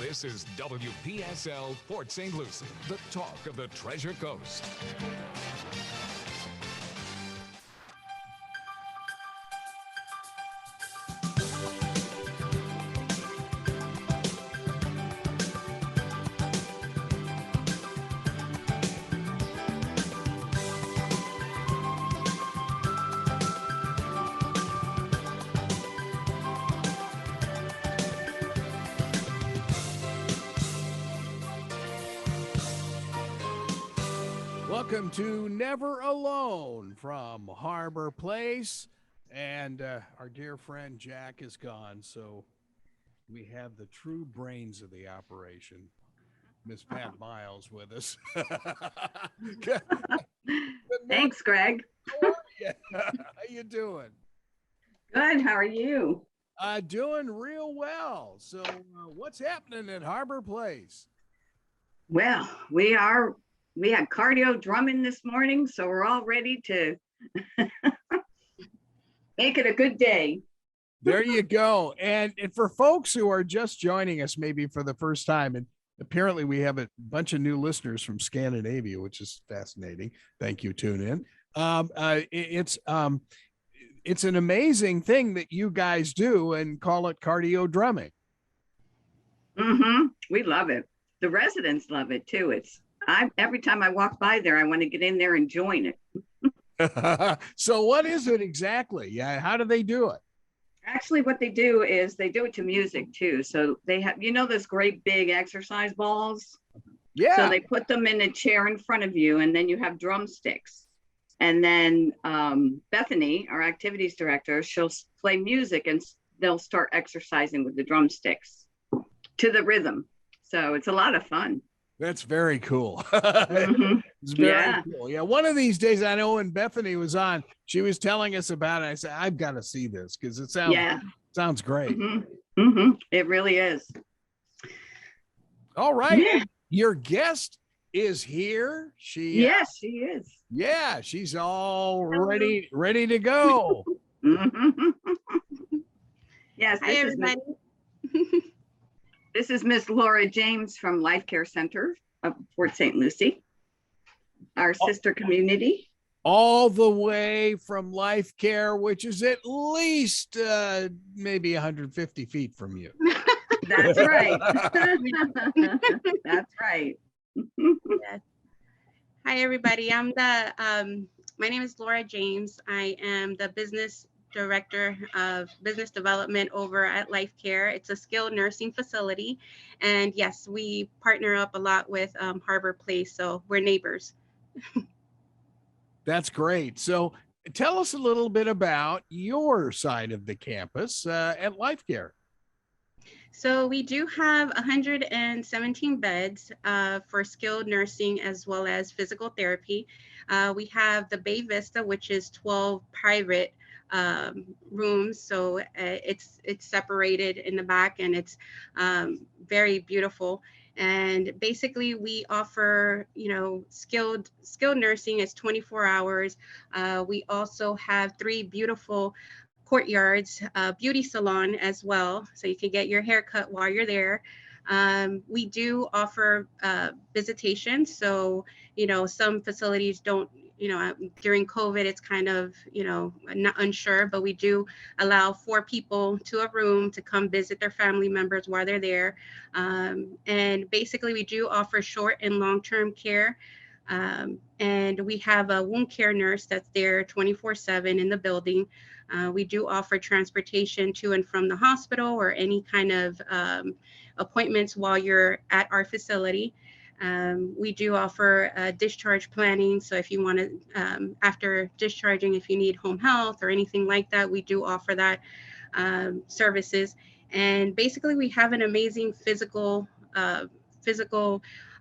This is WPSL Port Saint Lucie, the talk of the Treasure Coast. Welcome to Never Alone from Harbor Place, and our dear friend Jack is gone, so we have the true brains of the operation, Miss Pat Miles, with us. Thanks, Greg. How are you? How you doing? Good. How are you? Doing real well. So what's happening at Harbor Place? Well, we had cardio drumming this morning, so we're all ready to make it a good day. There you go. And for folks who are just joining us, maybe for the first time, and apparently we have a bunch of new listeners from Scandinavia, which is fascinating. Thank you. Tune in. It's an amazing thing that you guys do and call it cardio drumming. Mm-hmm. We love it. The residents love it too. Every time I walk by there, I want to get in there and join it. So what is it exactly? Yeah. How do they do it? Actually, what they do is they do it to music too. So they have, those great big exercise balls. Yeah. So they put them in a chair in front of you, and then you have drumsticks. And then Bethany, our activities director, she'll play music and they'll start exercising with the drumsticks to the rhythm. So it's a lot of fun. That's very cool. Mm-hmm. It's very cool. Yeah. One of these days, I know when Bethany was on, she was telling us about it. I said, I've got to see this because it sounds great. Mm-hmm. Mm-hmm. It really is. All right. Yeah. Your guest is here. Yes, she is. Yeah, she's all ready to go. Yes. Hi, everybody. This is Miss Laura James from LifeCare Center of Port Saint Lucie, our sister community. All the way from LifeCare, which is at least maybe 150 feet from you. That's right. That's right. Yes. Hi, everybody. My name is Laura James. I am the business director of business development over at LifeCare. It's a skilled nursing facility. And yes, we partner up a lot with Harbor Place. So we're neighbors. That's great. So tell us a little bit about your side of the campus at LifeCare. So we do have 117 beds for skilled nursing as well as physical therapy. We have the Bay Vista, which is 12 private rooms. So it's separated in the back, and it's very beautiful. And basically we offer, skilled nursing is 24 hours. We also have 3 beautiful courtyards, beauty salon as well. So you can get your hair cut while you're there. We do offer visitation. So, some facilities don't, during COVID, it's kind of, not unsure, but we do allow 4 people to a room to come visit their family members while they're there. And basically we do offer short and long-term care. And we have a wound care nurse that's there 24/7 in the building. We do offer transportation to and from the hospital or any kind of appointments while you're at our facility. We do offer discharge planning. So if you want to, after discharging, if you need home health or anything like that, we do offer that services. And basically we have an amazing physical,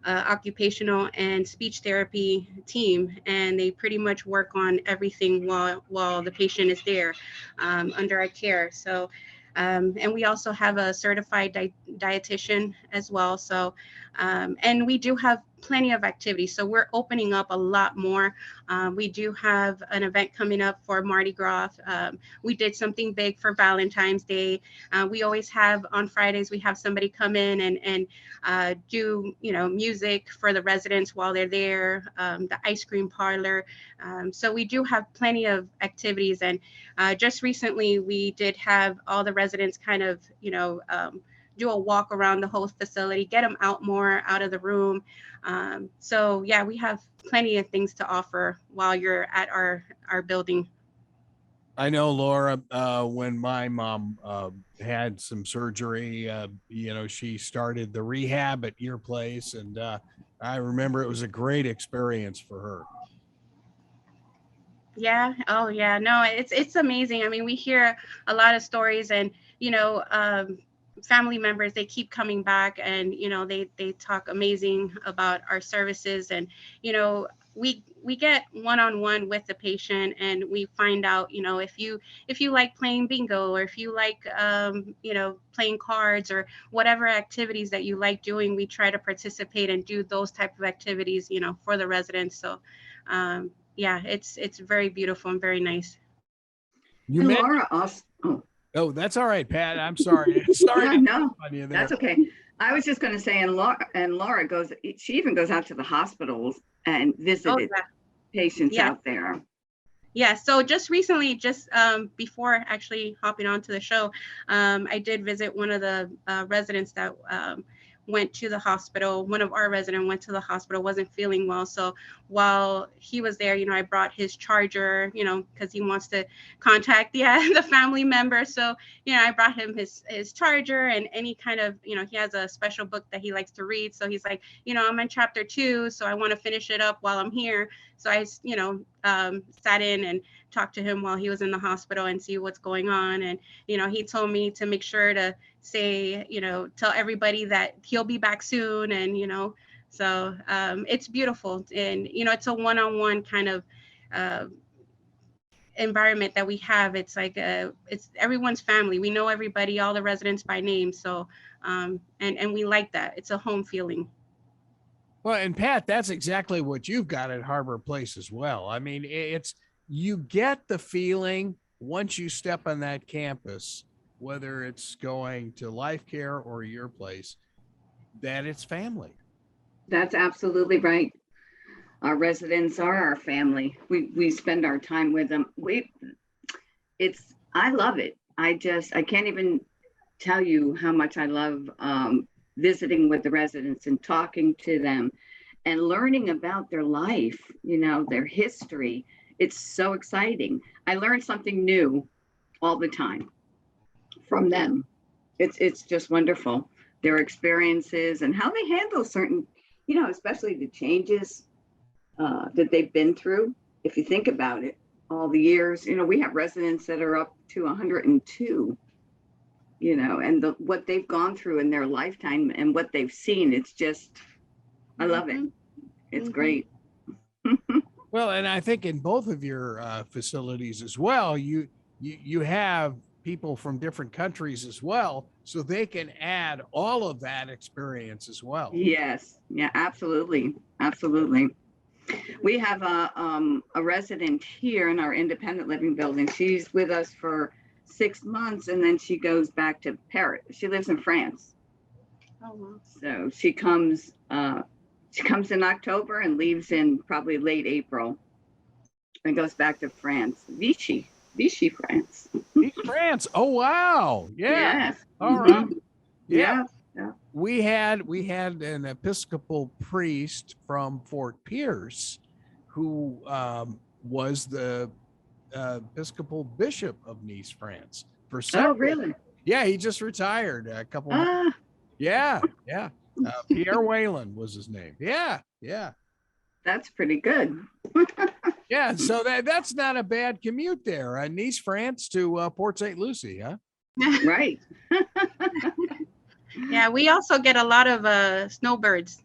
occupational and speech therapy team, and they pretty much work on everything while the patient is there under our care. So and we also have a certified dietitian as well. So and we do have plenty of activities. So we're opening up a lot more. We do have an event coming up for Mardi Gras. We did something big for Valentine's Day. We always have on Fridays, we have somebody come in and do, music for the residents while they're there, the ice cream parlor. So we do have plenty of activities. And just recently, we did have all the residents kind of, do a walk around the whole facility, get them out more out of the room. So yeah, we have plenty of things to offer while you're at our building. I know, Laura, when my mom had some surgery, she started the rehab at your place. And I remember it was a great experience for her. Yeah. Oh yeah. No, it's amazing. I mean, we hear a lot of stories, and family members, they keep coming back, and they talk amazing about our services. And we get one-on-one with the patient, and we find out if you like playing bingo, or if you like playing cards, or whatever activities that you like doing, we try to participate and do those type of activities for the residents. So yeah, it's very beautiful and very nice. And Laura also, Oh, that's all right, Pat. I'm sorry. Sorry. No, that's okay. I was just going to say, and Laura goes, she even goes out to the hospitals and visited patients out there. Yeah. So just recently, before actually hopping onto the show, I did visit one of the residents that went to the hospital. One of our residents went to the hospital, wasn't feeling well. So while he was there, I brought his charger, because he wants to contact the family member. So, I brought him his charger and any kind of, he has a special book that he likes to read. So he's like, I'm in chapter 2, so I want to finish it up while I'm here. So I, sat in and talked to him while he was in the hospital and see what's going on. And, he told me to make sure to say, tell everybody that he'll be back soon. And, so it's beautiful. And, it's a one-on-one kind of environment that we have. It's like it's everyone's family. We know everybody, all the residents by name. So and we like that. It's a home feeling. Well, and Pat, that's exactly what you've got at Harbor Place as well. I mean, you get the feeling once you step on that campus, whether it's going to LifeCare or your place, that it's family. That's absolutely right. Our residents are our family. We spend our time with them. I love it. I can't even tell you how much I love visiting with the residents and talking to them and learning about their life, their history. It's so exciting. I learn something new all the time from them. It's just wonderful. Their experiences and how they handle certain, especially the changes that they've been through. If you think about it, all the years, we have residents that are up to 102, and what they've gone through in their lifetime and what they've seen. It's just, I love it. It's great. Well, and I think in both of your facilities as well, you have people from different countries as well, so they can add all of that experience as well. Yes. Yeah, absolutely. Absolutely. We have a resident here in our independent living building. She's with us for 6 months, and then she goes back to Paris. She lives in France. Oh, wow. So she comes in October and leaves in probably late April and goes back to France. Vichy, France. France. Oh, wow. Yeah. Yes. All right. Yeah. We had an Episcopal priest from Fort Pierce who was the Episcopal Bishop of Nice, France for several. Oh, really? Yeah, he just retired a couple months. Yeah. Pierre Whalen was his name. Yeah. That's pretty good. Yeah, so that's not a bad commute there. Nice, France to Port Saint Lucie, huh? Right. Yeah, we also get a lot of snowbirds,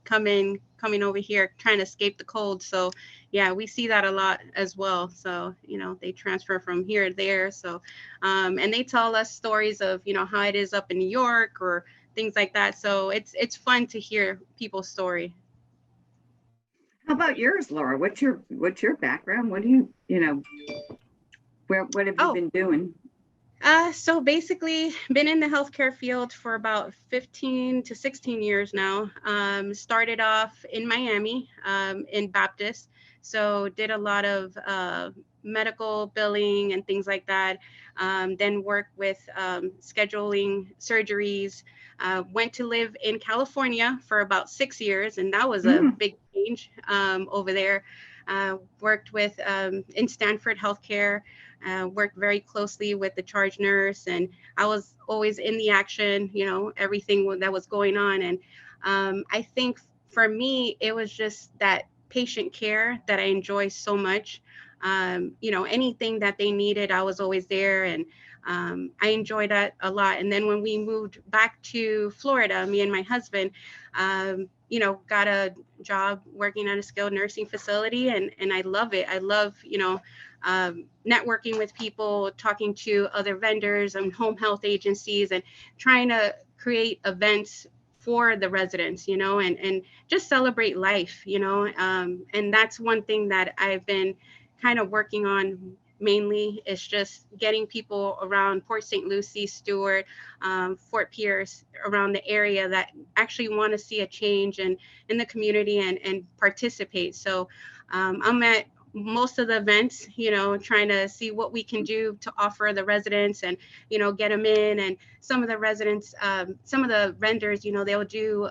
come in coming over here trying to escape the cold. So yeah, we see that a lot as well. So, they transfer from here to there. So, and they tell us stories of, how it is up in New York or things like that. So it's fun to hear people's story. How about yours, Laura? What's your background? What do what have you been doing? So basically been in the healthcare field for about 15 to 16 years now. Started off in Miami, in Baptist. So did a lot of medical billing and things like that. Then worked with scheduling surgeries. Went to live in California for about 6 years, and that was a big change over there. Worked with in Stanford Healthcare. Worked very closely with the charge nurse, and I was always in the action, everything that was going on. And I think for me, it was just that patient care that I enjoy so much. Anything that they needed, I was always there, and I enjoyed that a lot. And then when we moved back to Florida, me and my husband, got a job working at a skilled nursing facility, and I love it. I love, networking with people, talking to other vendors and home health agencies, and trying to create events for the residents, and just celebrate life, and that's one thing that I've been kind of working on mainly, is just getting people around Port Saint Lucie, Stewart, Fort Pierce, around the area that actually want to see a change in the community and participate. So I'm at most of the events, trying to see what we can do to offer the residents and, get them in. And some of the residents, some of the vendors, they'll do,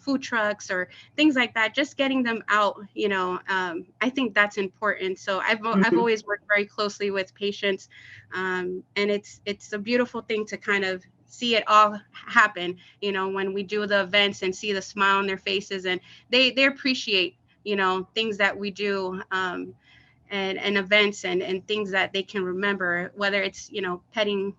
food trucks or things like that, just getting them out, I think that's important. So I've always worked very closely with patients, and it's a beautiful thing to kind of see it all happen, when we do the events and see the smile on their faces, and they appreciate things that we do, and events and things that they can remember, whether it's, petting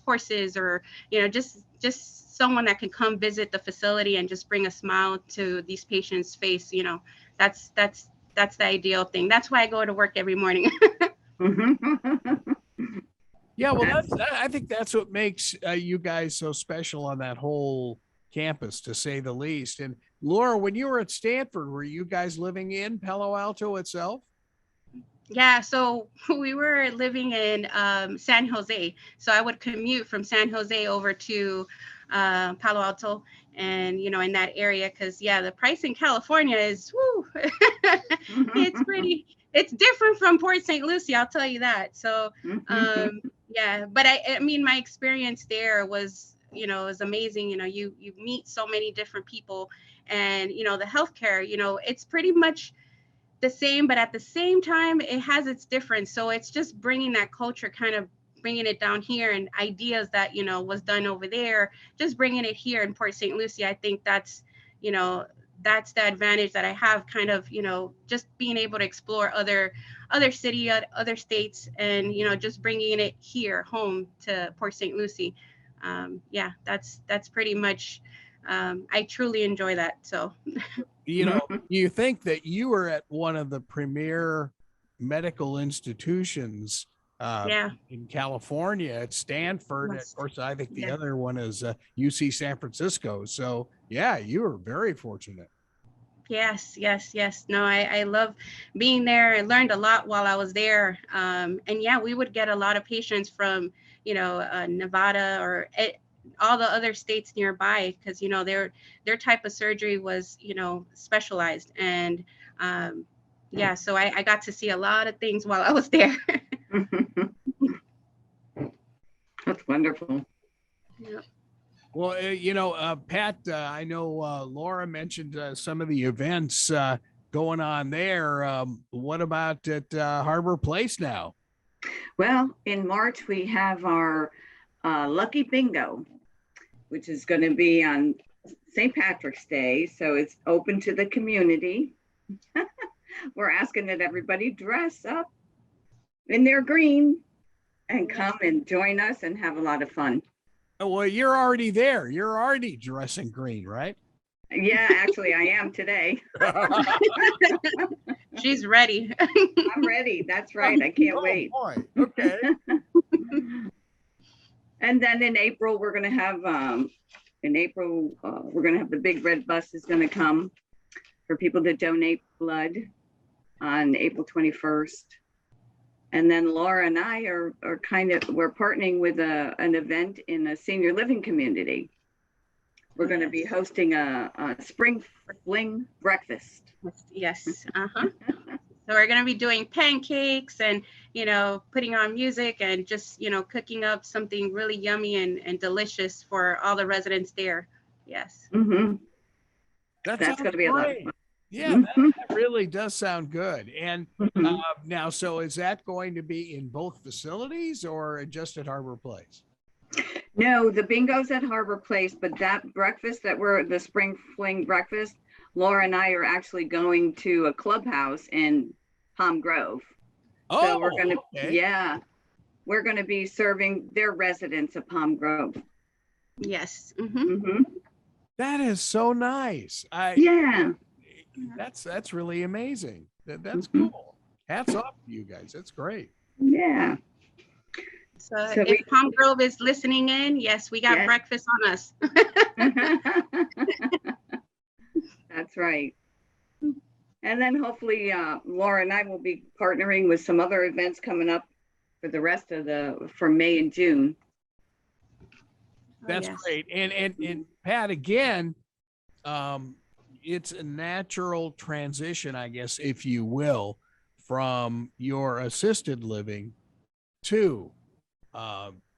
horses or, just someone that can come visit the facility and just bring a smile to these patients' face. That's the ideal thing. That's why I go to work every morning. Yeah, well, I think that's what makes you guys so special on that whole campus, to say the least. And Laura, when you were at Stanford, were you guys living in Palo Alto itself? Yeah, so we were living in San Jose. So I would commute from San Jose over to Palo Alto, and in that area, because the price in California is it's different from Port St. Lucie, I'll tell you that. So but I mean, my experience there was, was amazing. You meet so many different people, and the healthcare, it's pretty much the same, but at the same time, it has its difference. So it's just bringing that culture, kind of bringing it down here, and ideas that, was done over there, just bringing it here in Port St. Lucie. I think that's, that's the advantage that I have, kind of, just being able to explore other city, other states, and, just bringing it here home to Port St. Lucie. That's pretty much, I truly enjoy that. So. You think that you were at one of the premier medical institutions in California at Stanford. Yes. Of course, I think the other one is UC San Francisco. So yeah, you were very fortunate. Yes. No, I love being there. I learned a lot while I was there. And we would get a lot of patients from, Nevada or all the other states nearby, because their type of surgery was specialized, and so I got to see a lot of things while I was there. That's wonderful. Yeah. Well, Pat, I know Laura mentioned some of the events going on there. What about at Harbor Place now? Well, in March we have our Lucky Bingo, which is going to be on St. Patrick's Day. So it's open to the community. We're asking that everybody dress up in their green and come and join us and have a lot of fun. Well, you're already there. You're already dressing green, right? Yeah, actually, I am today. She's ready. I'm ready. That's right. I can't wait. Boy. Okay. And then in April, we're going to have the big red bus is going to come for people to donate blood on April 21st. And then Laura and I we're partnering with an event in a senior living community. We're going to be hosting a spring fling breakfast. Yes. Uh-huh. So we're going to be doing pancakes and, putting on music and just, cooking up something really yummy and delicious for all the residents there. Yes. Mm-hmm. That's going to be a lot of fun. Yeah, that really does sound good. And now, so is that going to be in both facilities or just at Harbor Place? No, the bingo's at Harbor Place, but that breakfast the spring fling breakfast, Laura and I are actually going to a clubhouse in Palm Grove. Oh, so we're going to, okay. we're going to be serving their residents of Palm Grove. Yes. That is so nice. That's really amazing. That's cool. Hats off to you guys. That's great. Yeah. So if Palm Grove is listening in, yes, we got breakfast on us. That's right. And then hopefully Laura and I will be partnering with some other events coming up for the rest of for May and June. That's great. And Pat, again, it's a natural transition, I guess, if you will, from your assisted living to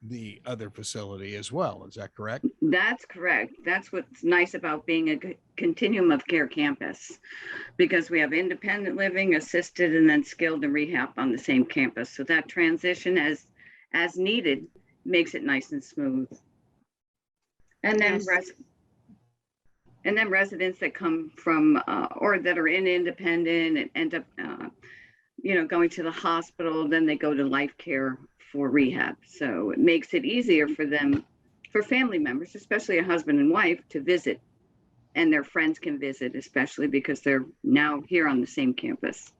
the other facility as well. Is that correct? That's correct. That's what's nice about being a continuum of care campus, because we have independent living, assisted, and then skilled and rehab on the same campus. So that transition as needed makes it nice and smooth. And then residents that come from or that are in independent and end up going to the hospital, then they go to LifeCare for rehab. So it makes it easier for them, for family members, especially a husband and wife, to visit, and their friends can visit, especially because they're now here on the same campus.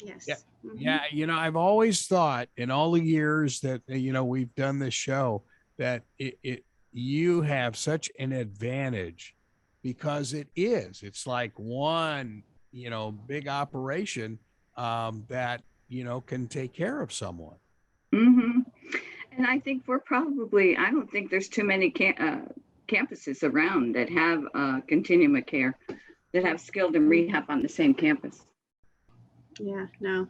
Yes. Yeah. I've always thought in all the years that, we've done this show that you have such an advantage, because it's like one, big operation that, can take care of someone. Mm-hmm. And I think I don't think there's too many campuses around that have continuum of care, that have skilled and rehab on the same campus. Yeah, no.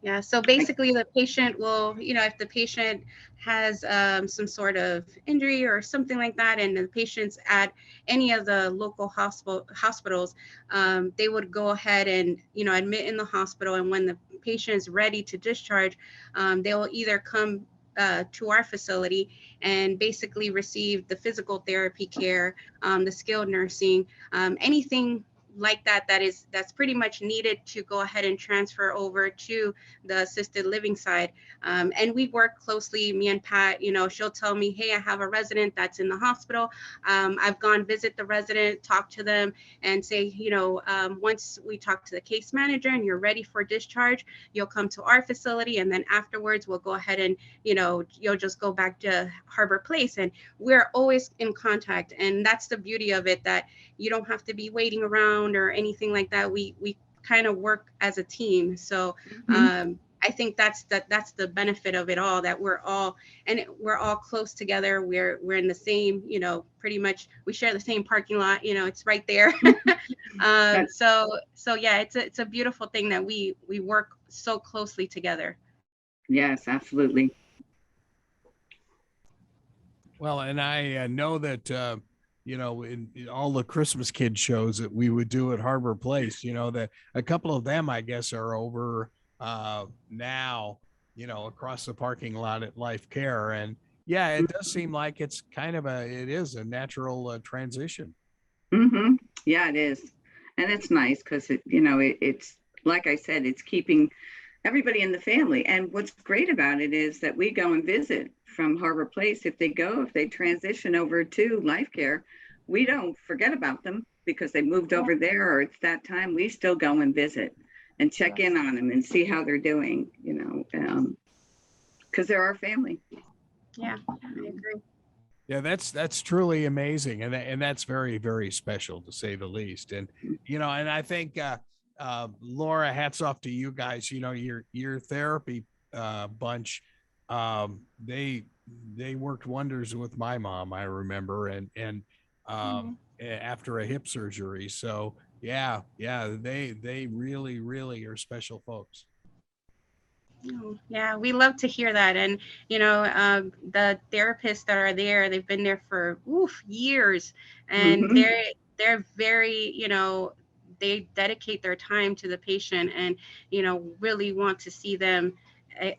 Yeah, so basically the patient will, if the patient has some sort of injury or something like that, and the patient's at any of the local hospitals, they would go ahead and, admit in the hospital. And when the patient is ready to discharge, they will either come to our facility and basically receive the physical therapy care, the skilled nursing, anything like that's pretty much needed to go ahead and transfer over to the assisted living side. And we work closely, me and Pat, she'll tell me, hey, I have a resident that's in the hospital. I've gone visit the resident, talk to them, and say, once we talk to the case manager and you're ready for discharge, you'll come to our facility. And then afterwards, we'll go ahead and, you'll just go back to Harbor Place. And we're always in contact. And that's the beauty of it, that you don't have to be waiting around or anything like that. We kind of work as a team. So I think that's the benefit of it all, that we're all close together. We're in the same, pretty much we share the same parking lot, it's right there. So yeah, it's a beautiful thing that we work so closely together. Yes, absolutely. Well, and I know that in all the Christmas kid shows that we would do at Harbor Place, that a couple of them, I guess, are over now, across the parking lot at LifeCare. And yeah, it does seem like it's kind of it is a natural transition. Mm-hmm. Yeah, it is. And it's nice because it's, like I said, it's keeping everybody in the family. And what's great about it is that we go and visit from Harbor Place. If they transition over to LifeCare, we don't forget about them because they moved over there or it's that time. We still go and visit and check in on them and see how they're doing, because they're our family. Yeah, I agree. Yeah, that's truly amazing, and that's very, very special to say the least. And and I think Laura, hats off to you guys. Your therapy bunch, they worked wonders with my mom. I remember, and after a hip surgery. So yeah, they really, really are special folks. Oh, yeah, we love to hear that. And, the therapists that are there, they've been there for years, and they're very, they dedicate their time to the patient and, really want to see them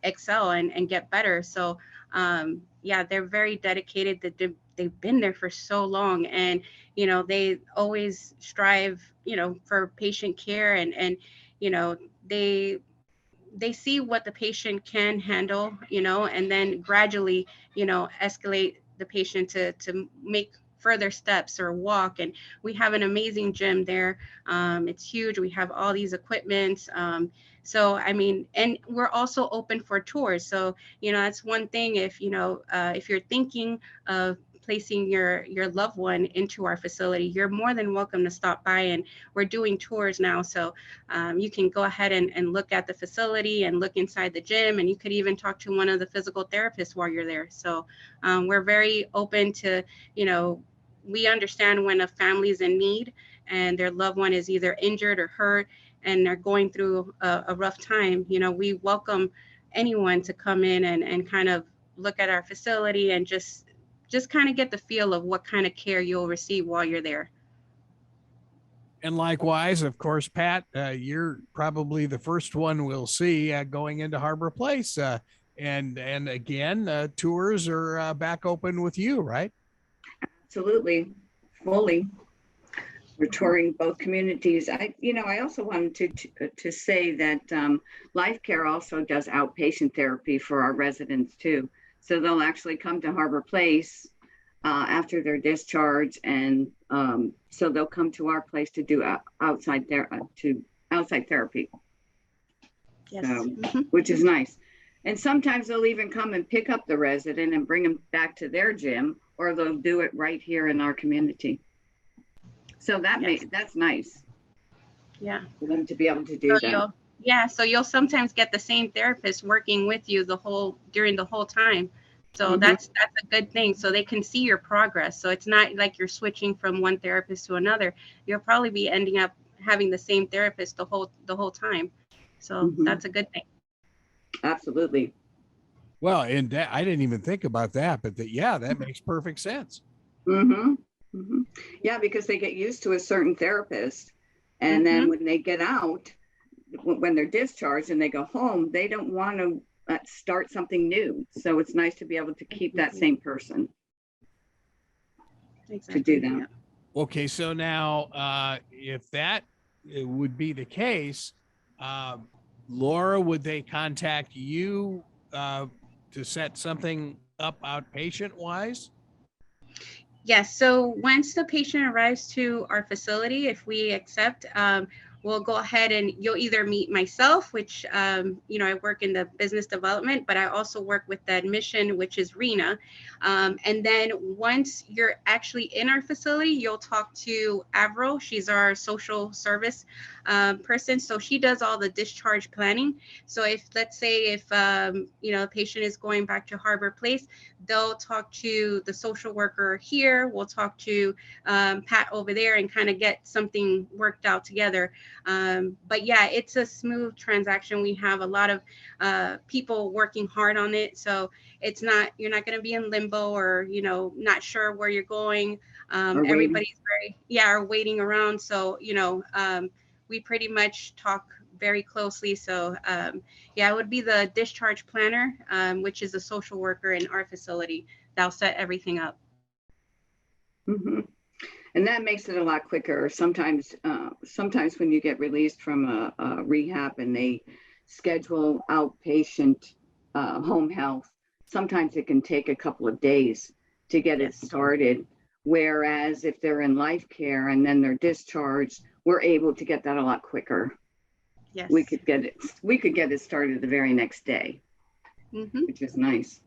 excel and get better. So, yeah, they're very dedicated, that they've been there for so long, and, they always strive, for patient care, and, they see what the patient can handle, and then gradually, escalate the patient to make further steps or walk. And we have an amazing gym there. It's huge. We have all these equipment. So, I mean, and we're also open for tours. So, that's one thing. If you're thinking of placing your loved one into our facility, you're more than welcome to stop by, and we're doing tours now. So you can go ahead and look at the facility and look inside the gym, and you could even talk to one of the physical therapists while you're there. So we're very open to, we understand when a family's in need and their loved one is either injured or hurt and they're going through a rough time. We welcome anyone to come in and kind of look at our facility and just kind of get the feel of what kind of care you'll receive while you're there. And likewise, of course, Pat, you're probably the first one we'll see going into Harbor Place. And again, tours are back open with you, right? Absolutely, fully. We're touring both communities. I also wanted to say that LifeCare also does outpatient therapy for our residents too. So they'll actually come to Harbor Place after their discharge, and so they'll come to our place to do outside therapy. Yes. So, which is nice. And sometimes they'll even come and pick up the resident and bring them back to their gym, or they'll do it right here in our community. So that's nice. Yeah. For them to be able to do that. So you'll sometimes get the same therapist working with you during the whole time. So that's a good thing. So they can see your progress. So it's not like you're switching from one therapist to another. You'll probably be ending up having the same therapist the whole time. So that's a good thing. Absolutely. Well, and I didn't even think about that, but that makes perfect sense. Yeah, because they get used to a certain therapist, and then when they get out, when they're discharged and they go home, they don't want to start something new. So it's nice to be able to keep that same person to do that. Okay, so now if that would be the case, Laura, would they contact you to set something up outpatient wise? Yes. So once the patient arrives to our facility, if we accept, we'll go ahead and you'll either meet myself, which, I work in the business development, but I also work with the admission, which is Rena. And then once you're actually in our facility, you'll talk to Avril. She's our social service person. So she does all the discharge planning. So let's say if a patient is going back to Harbor Place, they'll talk to the social worker here. We'll talk to Pat over there and kind of get something worked out together. But yeah, it's a smooth transaction. We have a lot of people working hard on it. So you're not going to be in limbo or, not sure where you're going. Everybody's waiting around. So, we pretty much talk very closely. So it would be the discharge planner, which is a social worker in our facility that'll set everything up. And that makes it a lot quicker. Sometimes when you get released from a rehab and they schedule outpatient home health, sometimes it can take a couple of days to get it started. Whereas if they're in life care and then they're discharged, we're able to get that a lot quicker. Yes. We could get it started the very next day, which is nice.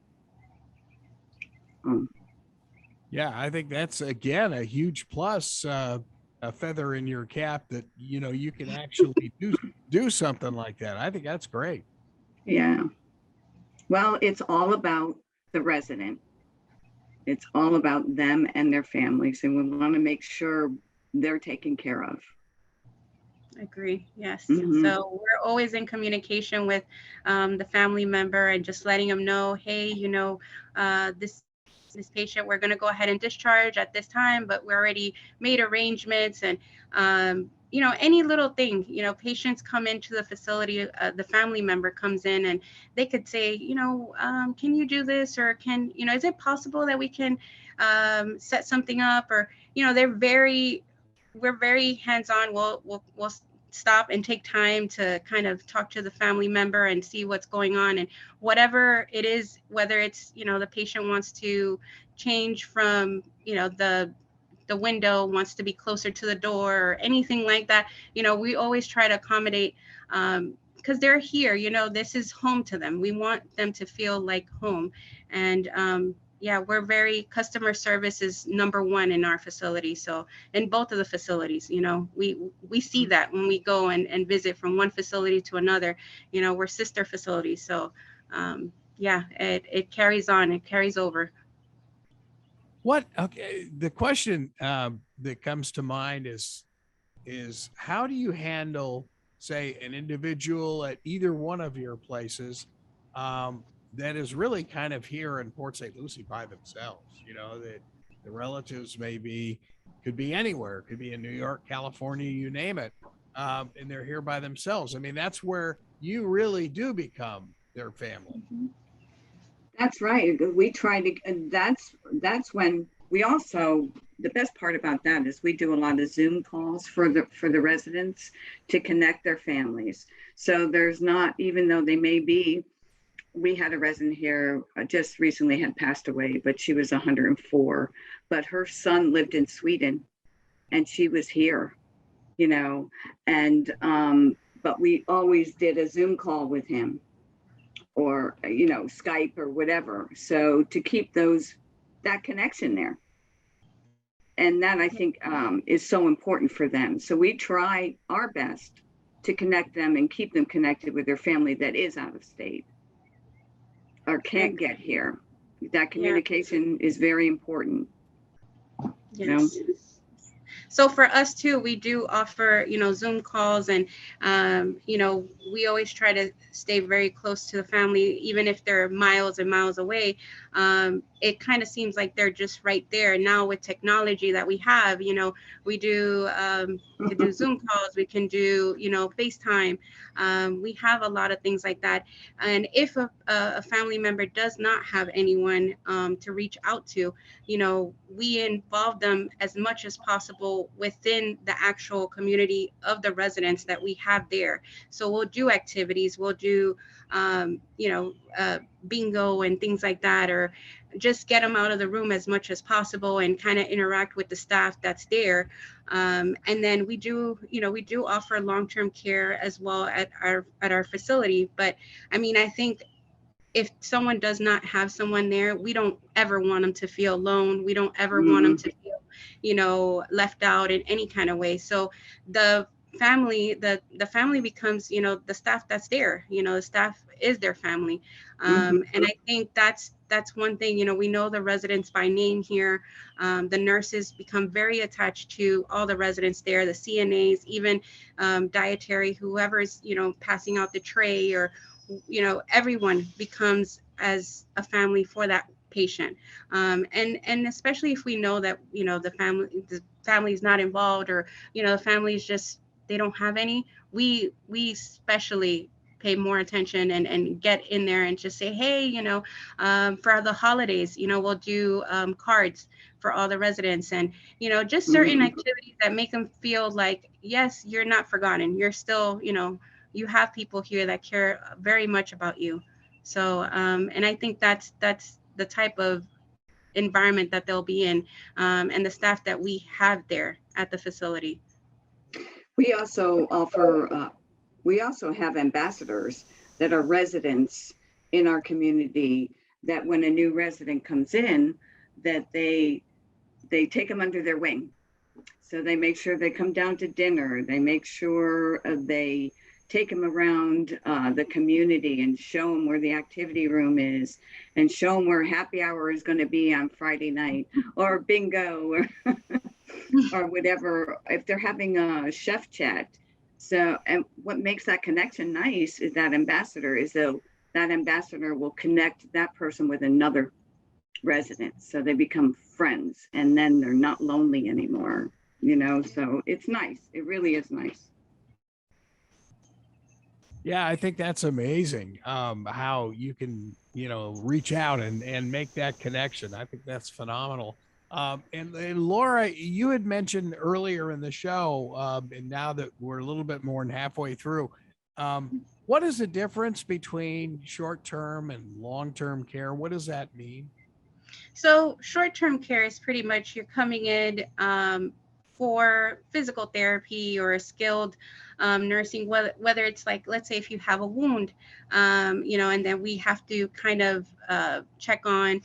Yeah, I think that's again a huge plus, a feather in your cap that you can actually do something like that. I think that's great. Yeah. Well, it's all about the resident. It's all about them and their families, and we want to make sure they're taken care of. I agree. Yes. Mm-hmm. So we're always in communication with the family member and just letting them know, hey, this patient, we're going to go ahead and discharge at this time, but we already made arrangements. And any little thing, patients come into the facility, the family member comes in and they could say, can you do this, or is it possible that we can set something up? Or we're very hands-on. We'll stop and take time to kind of talk to the family member and see what's going on, and whatever it is, whether it's the patient wants to change from the window, wants to be closer to the door, or anything like that, we always try to accommodate, because they're here, this is home to them. We want them to feel like home. And yeah, we're customer service is number one in our facility. So in both of the facilities, we see that when we go and visit from one facility to another, we're sister facilities. So yeah, it carries on, it carries over. The question that comes to mind is how do you handle, say, an individual at either one of your places that is really kind of here in Port St. Lucie by themselves? That the relatives could be anywhere, could be in New York, California, you name it, and they're here by themselves. I mean, that's where you really do become their family. That's right. We try to, and that's when we also, the best part about that is we do a lot of Zoom calls for the residents to connect their families. So there's not, even though they may be, we had a resident here just recently had passed away, but she was 104, but her son lived in Sweden and she was here, and but we always did a Zoom call with him, or Skype or whatever, so to keep that connection there. And that, I think, is so important for them. So we try our best to connect them and keep them connected with their family that is out of state or can't get here. That communication is very important. Yes. So for us too, we do offer, Zoom calls, and, we always try to stay very close to the family, even if they're miles and miles away. It kind of seems like they're just right there. Now with technology that we have, we do, we can do Zoom calls, we can do, FaceTime. We have a lot of things like that. And if a family member does not have anyone to reach out to, we involve them as much as possible within the actual community of the residents that we have there. So we'll do activities, we'll do, bingo and things like that, or just get them out of the room as much as possible and kind of interact with the staff that's there. And then we do offer long-term care as well at our facility. But I mean, I think if someone does not have someone there, we don't ever want them to feel alone. We don't ever want them to feel, left out in any kind of way. So the family becomes, the staff that's there, the staff is their family. And I think that's one thing, we know the residents by name here. The nurses become very attached to all the residents there, the CNAs, even dietary, whoever's, passing out the tray, or, everyone becomes as a family for that patient. And especially if we know that, the family is not involved, or, the family is just, they don't have any, we especially pay more attention and get in there and just say, hey, for the holidays, we'll do cards for all the residents, and, just certain activities that make them feel like, yes, you're not forgotten. You're still, you have people here that care very much about you. So, and I think that's the type of environment that they'll be in, and the staff that we have there at the facility. We also offer, we also have ambassadors that are residents in our community, that when a new resident comes in, that they take them under their wing. So they make sure they come down to dinner. They make sure they take them around the community and show them where the activity room is, and show them where happy hour is going to be on Friday night, or bingo, or whatever, if they're having a chef chat. So, and what makes that connection nice is that ambassador will connect that person with another resident. So they become friends, and then they're not lonely anymore, so it's nice. It really is nice. Yeah, I think that's amazing. How you can, reach out and make that connection. I think that's phenomenal. And Laura, you had mentioned earlier in the show, and now that we're a little bit more than halfway through, what is the difference between short-term and long-term care? What does that mean? So short-term care is pretty much you're coming in for physical therapy or skilled nursing, whether it's like, let's say if you have a wound, and then we have to kind of check on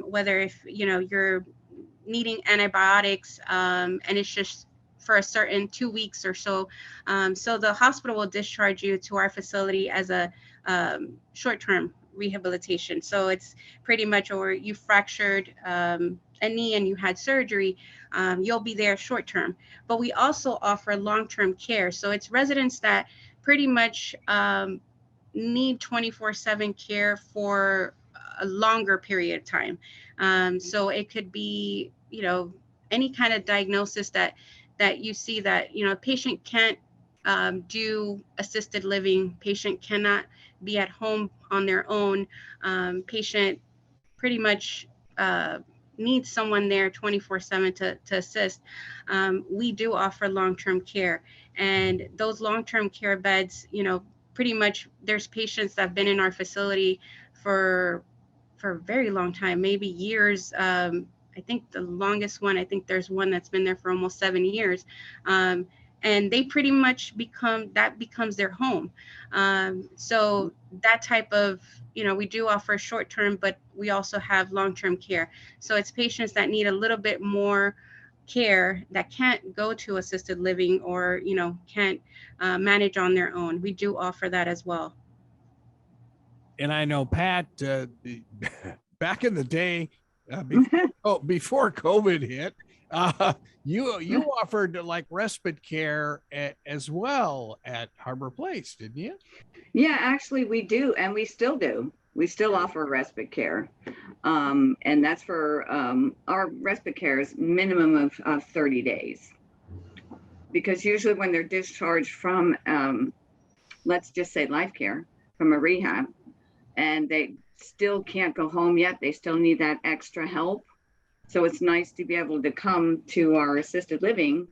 whether if, you're needing antibiotics, and it's just for a certain 2 weeks or so. So the hospital will discharge you to our facility as a short-term rehabilitation. So it's pretty much, or you fractured a knee and you had surgery, you'll be there short-term. But we also offer long-term care. So it's residents that pretty much need 24/7 care for a longer period of time. So it could be, any kind of diagnosis that you see that, patient can't do assisted living, patient cannot be at home on their own, patient pretty much needs someone there 24/7 to assist. We do offer long-term care, and those long-term care beds, pretty much there's patients that have been in our facility for a very long time, maybe years. I think the longest one, I think there's one that's been there for almost 7 years. And they pretty much becomes their home. So that type of, we do offer short-term, but we also have long-term care. So it's patients that need a little bit more care that can't go to assisted living or, can't manage on their own. We do offer that as well. And I know, Pat, back in the day, before COVID hit, you offered like respite care as well at Harbor Place, didn't you? Yeah, actually we do. And we still do. We still offer respite care. And that's for our respite care is minimum of 30 days. Because usually when they're discharged from, let's just say LifeCare, from a rehab, and they still can't go home yet, they still need that extra help. So it's nice to be able to come to our assisted living,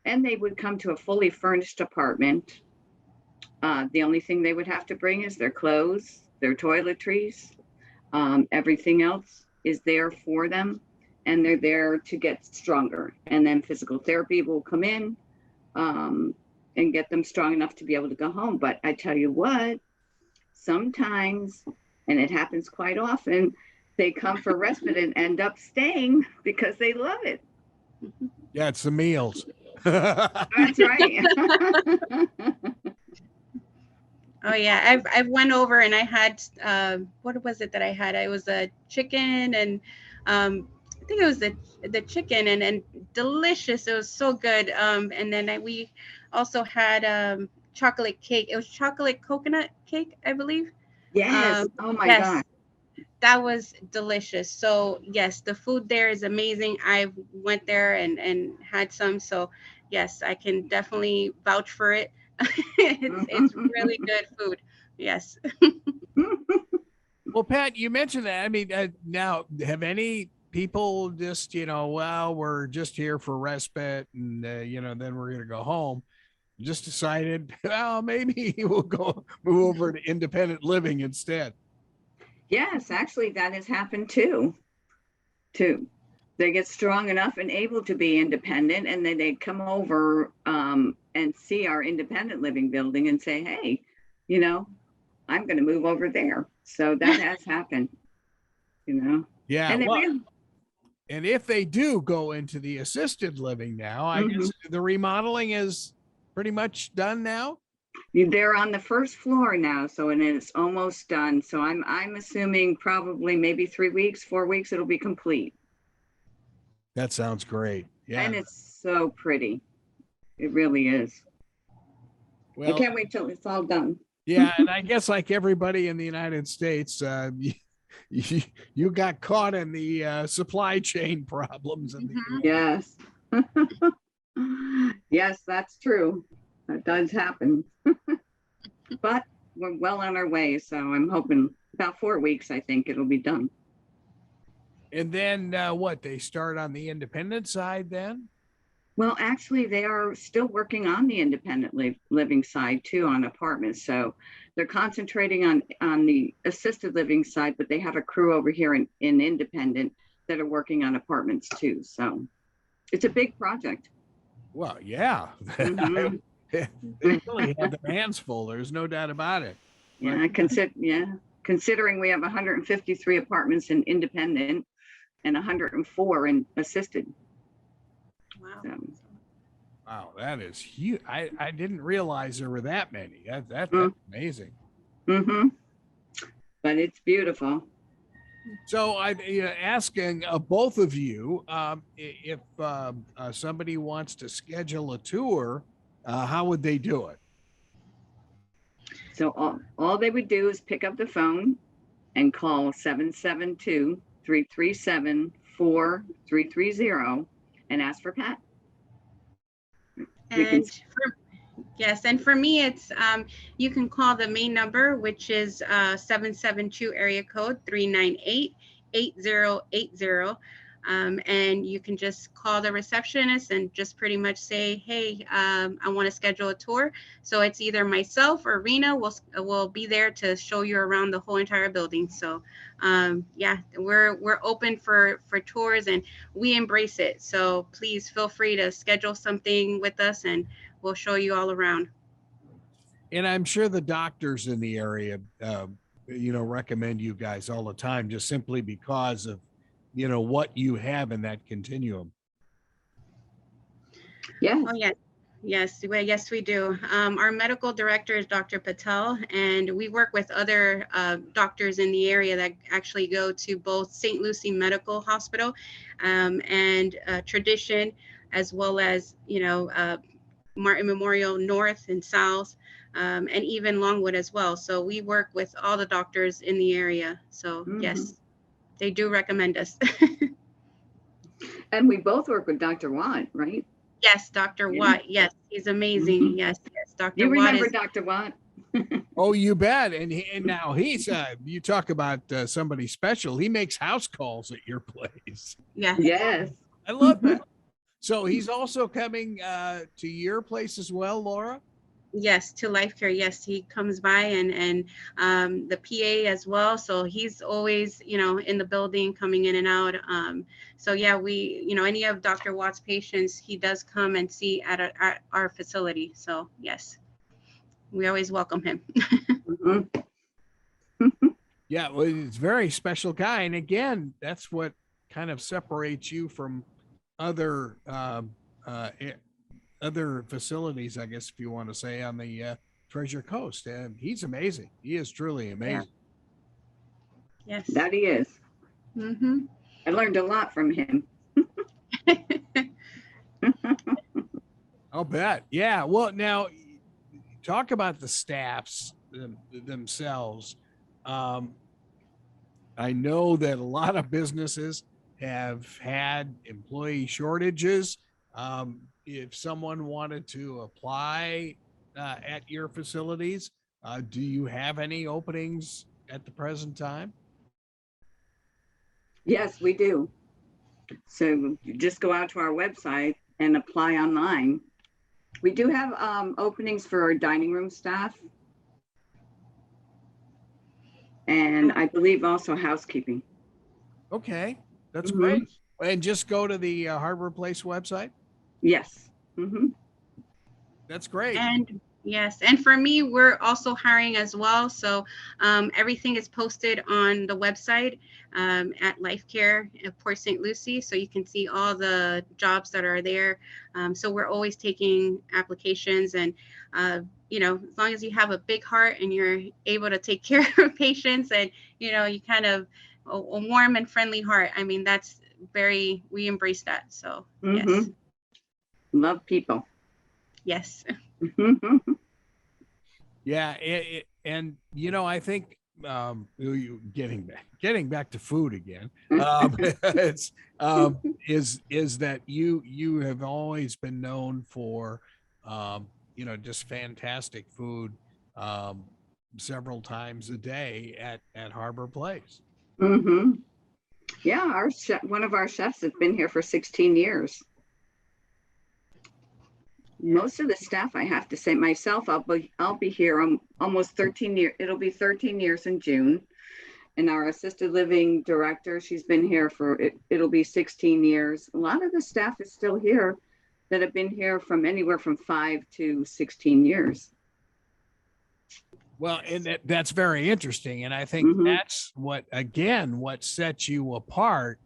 and they would come to a fully furnished apartment. The only thing they would have to bring is their clothes, their toiletries. Everything else is there for them, and they're there to get stronger. And then physical therapy will come in and get them strong enough to be able to go home. But I tell you what, sometimes, and it happens quite often, they come for respite and end up staying because they love it. Yeah, it's the meals. That's right. Oh yeah, I've went over and I had what was it that I had? I was a chicken and I think it was the chicken and delicious. It was so good. And then we also had chocolate cake. It was chocolate coconut cake, I believe. Yes. Oh my God. That was delicious. So yes, the food there is amazing. I went there and had some. So yes, I can definitely vouch for it. It's really good food. Yes. Well, Pat, you mentioned that. I mean, now have any people just, well, we're just here for respite and, then we're going to go home, just decided, well, maybe we'll move over to independent living instead? Yes, actually that has happened too. too. They get strong enough and able to be independent, and then they come over and see our independent living building and say, hey, I'm going to move over there. So that has happened, Yeah. And and if they do go into the assisted living now, I guess the remodeling is pretty much done now. They're on the first floor now, and it's almost done. So I'm assuming probably maybe 3 weeks, 4 weeks, it'll be complete. That sounds great. Yeah. And it's so pretty. It really is. Well, I can't wait till it's all done. Yeah, and I guess like everybody in the United States, you got caught in the supply chain problems. Yes. Yes, that's true. That does happen. But we're well on our way. So I'm hoping about 4 weeks, I think it'll be done. And then what? They start on the independent side then? Well, actually, they are still working on the independent living side too, on apartments. So they're concentrating on the assisted living side, but they have a crew over here in independent that are working on apartments too. So it's a big project. Well, yeah. Mm-hmm. They really have their hands full. There's no doubt about it. Yeah, considering we have 153 apartments in independent and 104 in assisted. Wow. Wow, that is huge. I didn't realize there were that many. That's amazing. Mm-hmm. But it's beautiful. So I'm asking both of you if somebody wants to schedule a tour, how would they do it? So all they would do is pick up the phone and call 772-337-4330 and ask for Pat. And for me, it's you can call the main number, which is 772 area code 398-8080. And you can just call the receptionist and just pretty much say, hey, I want to schedule a tour. So it's either myself or Rena will be there to show you around the whole entire building. So yeah, we're open for tours and we embrace it. So please feel free to schedule something with us and we'll show you all around. And I'm sure the doctors in the area, recommend you guys all the time, just simply because of, what you have in that continuum. Yeah. Oh, yeah. Yes, we do. Our medical director is Dr. Patel, and we work with other doctors in the area that actually go to both St. Lucie Medical Hospital and Tradition, as well as, Martin Memorial North and South, and even Longwood as well. So we work with all the doctors in the area. So yes, they do recommend us. And we both work with Dr. Watt, right? Yes, Dr. Watt. Yes, he's amazing. Yes, Dr. You remember Watt Dr. Watt? Oh, you bet. And now he's you talk about somebody special. He makes house calls at your place. Yeah. Yes. I love that. So he's also coming to your place as well, Laura? Yes, to LifeCare. Yes, he comes by and the PA as well. So he's always, in the building, coming in and out. So yeah, we, any of Dr. Watt's patients, he does come and see at our facility. So yes, we always welcome him. Yeah, well, he's a very special guy. And again, that's what kind of separates you from other facilities, I guess, if you want to say, on the Treasure Coast. And he's amazing. He is truly amazing. Yeah. Yes. That he is. I learned a lot from him. I'll bet. Yeah. Well, now talk about the staffs themselves. I know that a lot of businesses have had employee shortages. If someone wanted to apply at your facilities, do you have any openings at the present time? Yes, we do. So you just go out to our website and apply online. We do have openings for our dining room staff. And I believe also housekeeping. Okay. That's great. And just go to the Harbor Place website. Yes. That's great. And yes, and for me, we're also hiring as well. So everything is posted on the website at LifeCare at Port Saint Lucie. So you can see all the jobs that are there. So we're always taking applications, and as long as you have a big heart and you're able to take care of patients, and you kind of a warm and friendly heart. I mean, we embrace that. So yes. Love people. Yes. Yeah, and I think getting back to food again, it's is that you have always been known for just fantastic food several times a day at Harbor Place. Yeah, one of our chefs has been here for 16 years. Most of the staff, I have to say, myself, I'll be here almost 13 years. It'll be 13 years in June. And our assisted living director, she's been here it'll be 16 years. A lot of the staff is still here that have been here from anywhere from 5 to 16 years. Well, and that's very interesting. And I think that's what sets you apart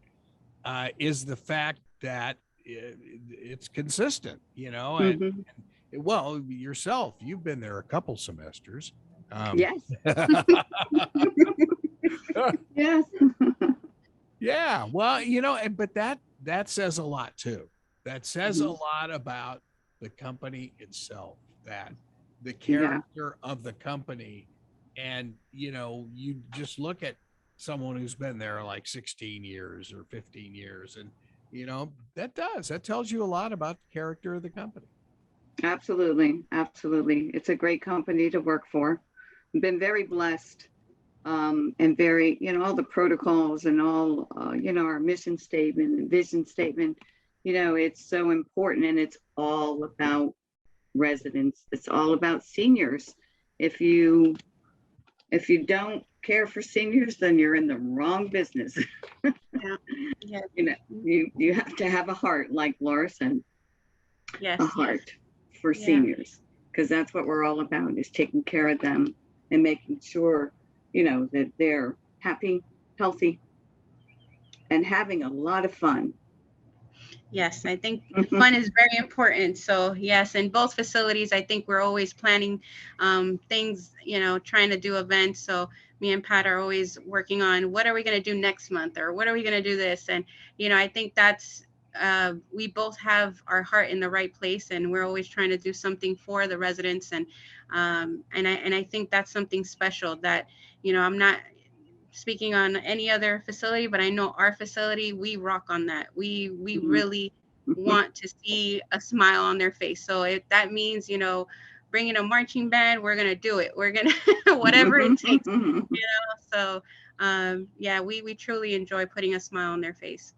is the fact that it's consistent, and well, yourself, you've been there a couple semesters. Yes. Yes. Yeah. Well, but that says a lot too. That says a lot about the company itself, that the character of the company. And, you just look at someone who's been there like 16 years or 15 years and, that tells you a lot about the character of the company. Absolutely. Absolutely. It's a great company to work for. I've been very blessed, and very, all the protocols and all, our mission statement and vision statement, it's so important, and it's all about residents. It's all about seniors. If you don't care for seniors, then you're in the wrong business. Yeah. You have to have a heart, like Laura said. Yes. A heart for seniors, because that's what we're all about, is taking care of them and making sure, that they're happy, healthy, and having a lot of fun. Yes, I think fun is very important. So yes, in both facilities, I think we're always planning things, trying to do events. So me and Pat are always working on what are we going to do next month, or what are we going to do this. And, I think that's we both have our heart in the right place, and we're always trying to do something for the residents. And I think that's something special that, I'm not speaking on any other facility, but I know our facility, we rock on that. We really want to see a smile on their face. So if that means, bringing a marching band, we're going to do it. We're going to, whatever it takes, So, we truly enjoy putting a smile on their face.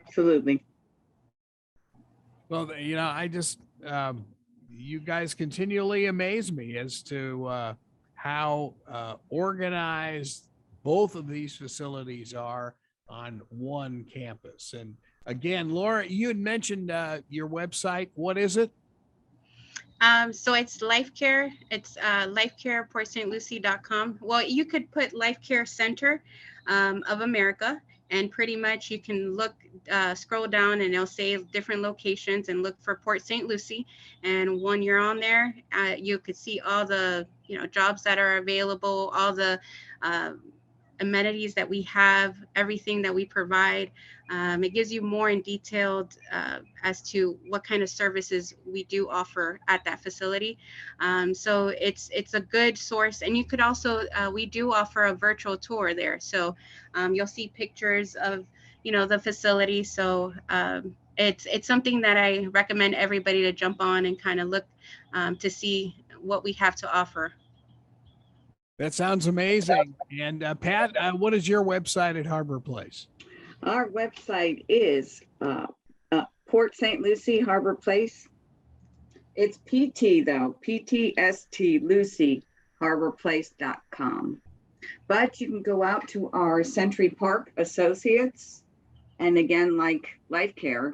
Absolutely. Well, I just, you guys continually amaze me as to how organized both of these facilities are on one campus. And again, Laura, you had mentioned your website. What is it? So it's LifeCare. It's LifeCarePortStLucie.com. Well, you could put LifeCare Center of America, and pretty much you can scroll down, and it'll say different locations, and look for Port St. Lucie. And when you're on there, you could see all the jobs that are available, all the amenities that we have, everything that we provide. It gives you more in detailed as to what kind of services we do offer at that facility. So it's a good source. And you could also, we do offer a virtual tour there. So you'll see pictures of, the facility. So it's something that I recommend everybody to jump on and kind of look to see what we have to offer. That sounds amazing. And Pat, what is your website at Harbor Place? Our website is Port St. Lucie, Harbor Place. It's PT though, PTST Lucie, harborplace.com. But you can go out to our Century Park Associates. And again, like LifeCare,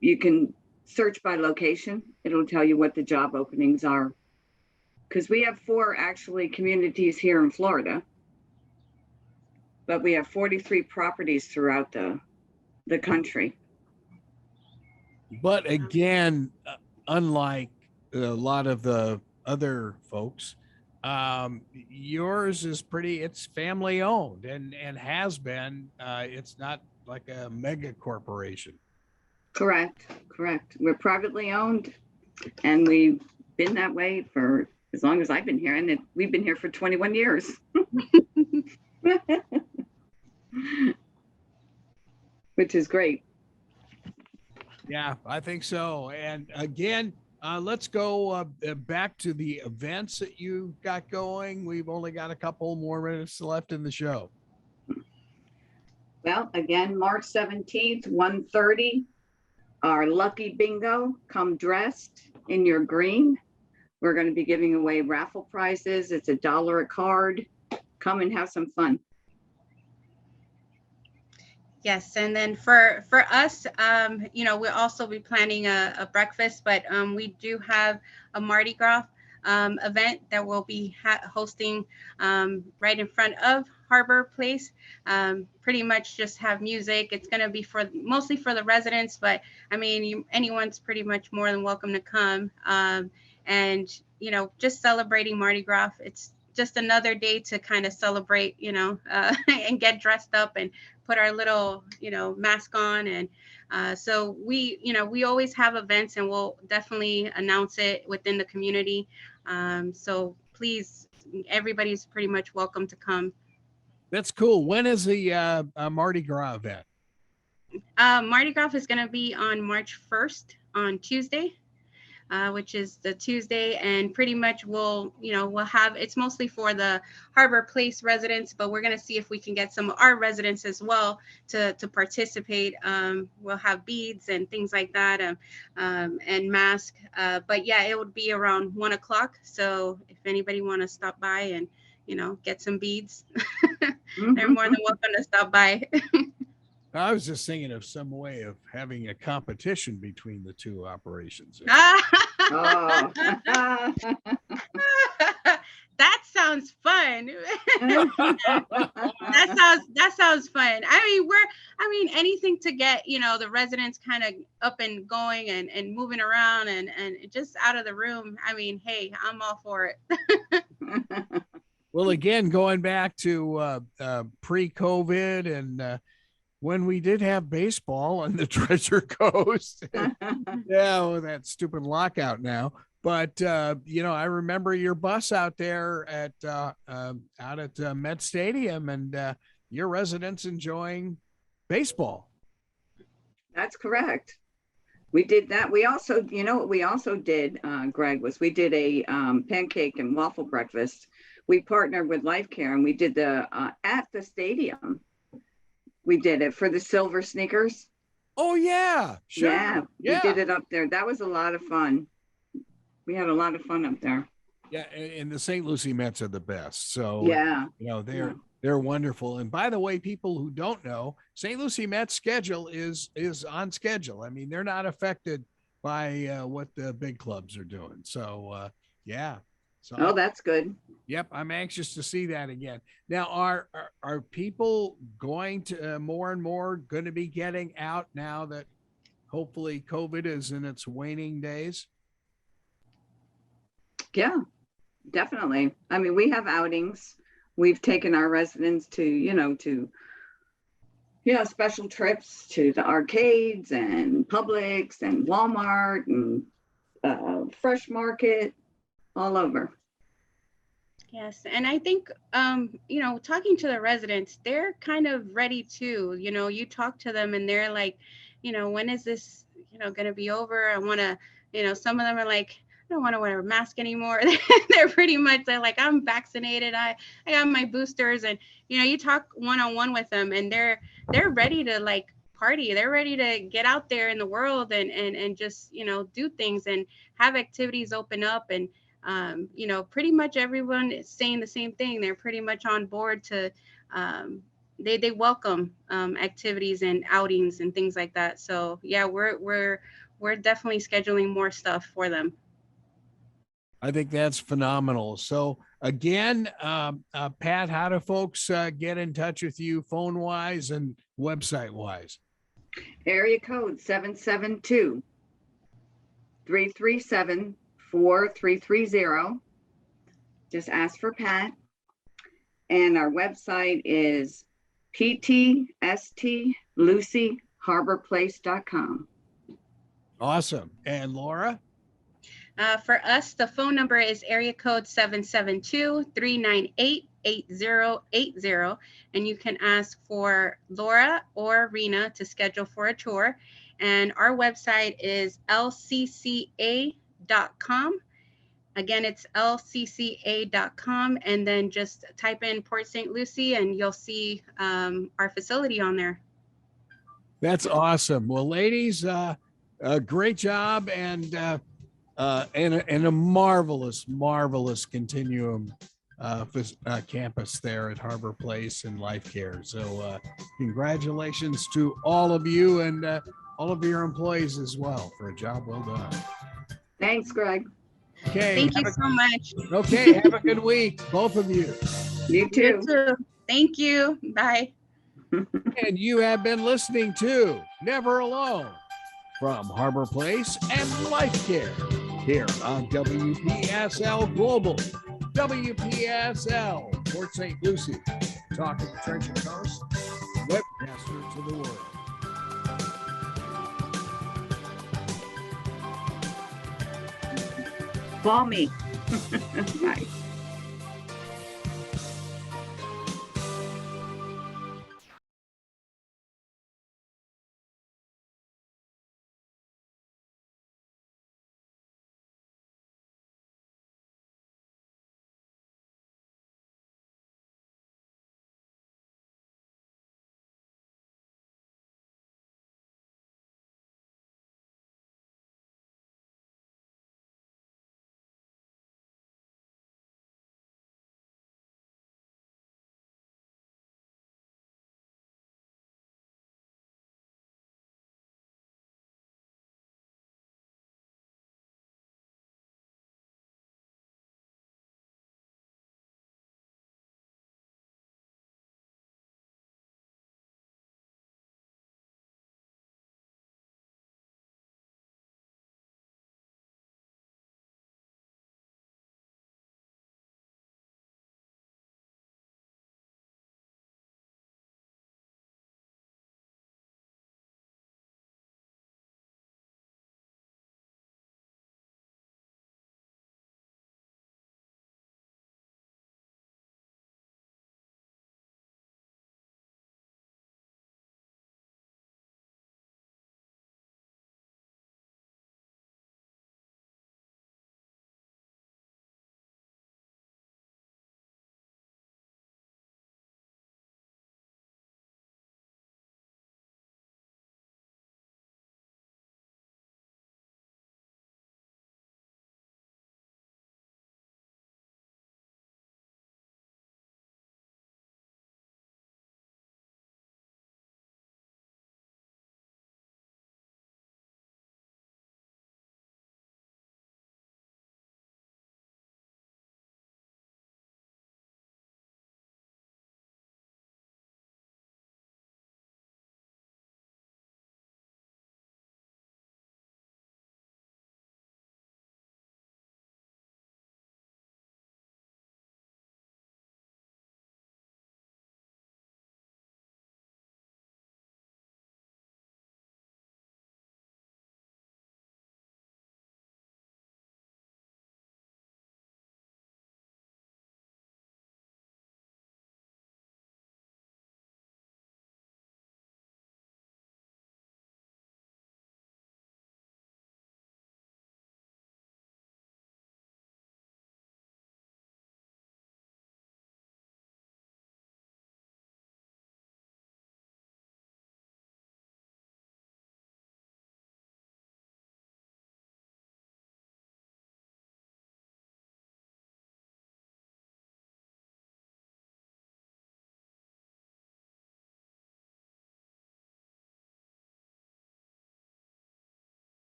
you can search by location. It'll tell you what the job openings are. Because we have 4 actually communities here in Florida, but we have 43 properties throughout the country. But again, unlike a lot of the other folks, yours is it's family owned and has been. It's not like a mega corporation. Correct. We're privately owned, and we've been that way for as long as I've been here, and we've been here for 21 years. Which is great. Yeah, I think so. And again, let's go back to the events that you got going. We've only got a couple more minutes left in the show. Well, again, March 17th, 1:30, our Lucky Bingo. Come dressed in your green. We're going to be giving away raffle prizes. It's $1 a card. Come and have some fun. Yes, and then for us, we'll also be planning a breakfast, but we do have a Mardi Gras event that we'll be hosting right in front of Harbor Place. Pretty much just have music. It's going to be mostly for the residents, but I mean, anyone's pretty much more than welcome to come. And just celebrating Mardi Gras. It's just another day to kind of celebrate, and get dressed up and put our little, mask on. And so we always have events, and we'll definitely announce it within the community. So please, everybody's pretty much welcome to come. That's cool. When is the Mardi Gras event? Mardi Gras is going to be on March 1st on Tuesday. Which is the Tuesday, and pretty much we'll have, it's mostly for the Harbor Place residents, but we're going to see if we can get some of our residents as well to participate. We'll have beads and things like that, and mask. But yeah, it would be around 1 o'clock. So if anybody want to stop by and, get some beads, they're more than welcome to stop by. I was just thinking of some way of having a competition between the two operations. Oh. That sounds fun. That sounds fun. I mean, anything to get, the residents kind of up and going and moving around and just out of the room. I mean, hey, I'm all for it. Well, again, going back to pre-COVID and when we did have baseball on the Treasure Coast, that stupid lockout now. But I remember your bus out there out at Met Stadium, and your residents enjoying baseball. That's correct. We did that. We also, what we also did, Greg, was we did a pancake and waffle breakfast. We partnered with LifeCare, and we did at the stadium. We did it for the silver sneakers. Oh, yeah. Sure. Yeah, we did it up there. That was a lot of fun. We had a lot of fun up there. Yeah, and the St. Lucie Mets are the best. So, yeah, they're wonderful. And by the way, people who don't know, St. Lucie Mets schedule is on schedule. I mean, they're not affected by what the big clubs are doing. So, yeah. So, that's good. Yep, I'm anxious to see that again. Now, are people going to more and more going to be getting out now that hopefully COVID is in its waning days? Yeah, definitely. I mean, we have outings. We've taken our residents to special trips to the arcades and Publix and Walmart and Fresh Market, all over. Yes. And I think, talking to the residents, they're kind of ready too. You talk to them and they're like, when is this, going to be over? I want to, some of them are like, I don't want to wear a mask anymore. They're like, I'm vaccinated. I got my boosters. And, you talk one-on-one with them and they're ready to like party. They're ready to get out there in the world and just, do things and have activities open up. And Pretty much everyone is saying the same thing. They're pretty much on board to, they welcome activities and outings and things like that. So yeah, we're definitely scheduling more stuff for them. I think that's phenomenal. So again, Pat, how do folks get in touch with you phone wise and website wise? Area code 772-337-4330. Just ask for Pat. And our website is ptstllucieharborplace.com. Awesome. And Laura? For us, the phone number is area code 772-398-8080. And you can ask for Laura or Rena to schedule for a tour. And our website is lcca.com. Again, it's lcca.com. And then just type in Port St. Lucie and you'll see our facility on there. That's awesome. Well, ladies, great job and a marvelous continuum campus there at Harbor Place and LifeCare. So congratulations to all of you and all of your employees as well for a job well done. Thanks, Greg. Okay. Thank you so much. Okay. Have a good week, both of you. You too. Thank you. Bye. And you have been listening to Never Alone from Harbor Place and LifeCare here on WPSL Global, WPSL Port St. Lucie, talking the Treasure Coast, webcaster to the world. Call me. Bye.